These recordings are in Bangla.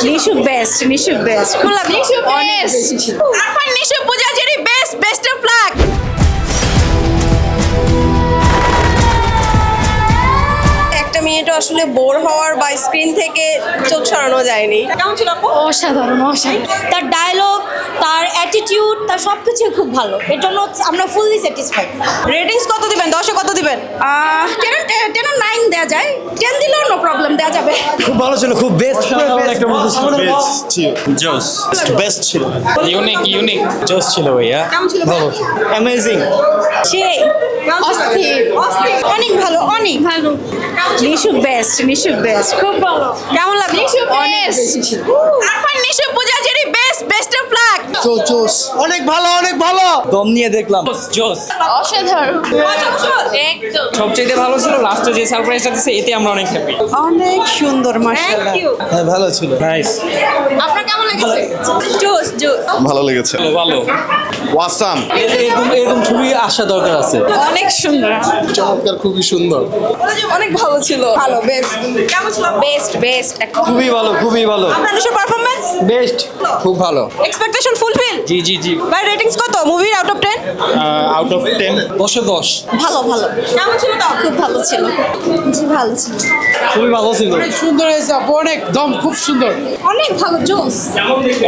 নিশু বেস্ট খুললাম Nishu best Arfan Nishu পূজাচেরি best of luck. একটা মিনিটও আসলে বোর হওয়ার বা স্ক্রিন থেকে চোখ সরানো যায়নি। কেমন ছিল আপু? অসাধারণ তার ডায়লগ, তার অ্যাটিটিউড, তার সবকিছু খুব ভালো। এর জন্য আমরা ফুললি স্যাটিসফাইড। রেটিংস কত দিবেন? 10-এ কত দিবেন? 9 দেওয়া যায়, 10 দিলেও নো প্রবলেম, দেওয়া যাবে। খুব ভালো ছিল, খুব বেস্ট একটা মুভি ছিল। জোস বেস্ট ছিল, ইউনিক জোস ছিল ভাইয়া। কেমন ছিল? ভালো, অ্যামেজিং। সেই অস্থির অনেক ভালো, অনেক ভালো। নিশু বেস্ট খুব ভালো। কেমন লাগলো? Nishu best Arfan Nishu পূজাচেরি best of luck. জোস অনেক ভালো, অনেক ভালো। দম নিয়ে দেখলাম, জোস। অসাধারণ একদম। সবচেয়ে ভালো ছিল লাস্টে যে সারপ্রাইজটা দিছে, এতে আমরা অনেক হ্যাপি। অনেক সুন্দর মাশাআল্লাহ। হ্যাঁ ভালো ছিল, নাইস। আপনার কেমন লেগেছে? জোস ভালো লেগেছে, ভালো ওয়াসাম, এরকম ছবি আসা দরকার আছে। অনেক সুন্দর, চমৎকার, খুবই সুন্দর। অনেক ভালো ছিল। ভালো, বেস্ট। কেমন ছিল? বেস্ট খুবই ভালো, খুবই ভালো, আপনার নিশু পারফরম্যান্স বেস্ট, খুব ভালো। Expectation fulfil. জি ভাই রেটিংস কত মুভির আউট অফ 10? Out of 10 10-এ 10। ভালো কেমন ছিল তাও? খুব ভালো ছিল। জি ভালো ছিল, খুবই ভালো ছিল। সুন্দর হয়েছে আপু, অনেক দম খুব সুন্দর। অনেক ভালো, জোস,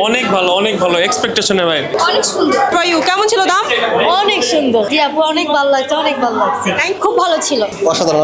অনেক ভালো এক্সপেকটেশনের বাইরে। অনেক সুন্দর। ভাইউ কেমন ছিল দাম? অনেক সুন্দর। জি আপু, অনেক ভালো লাগছে, খুব ভালো ছিল। অসাধারণ।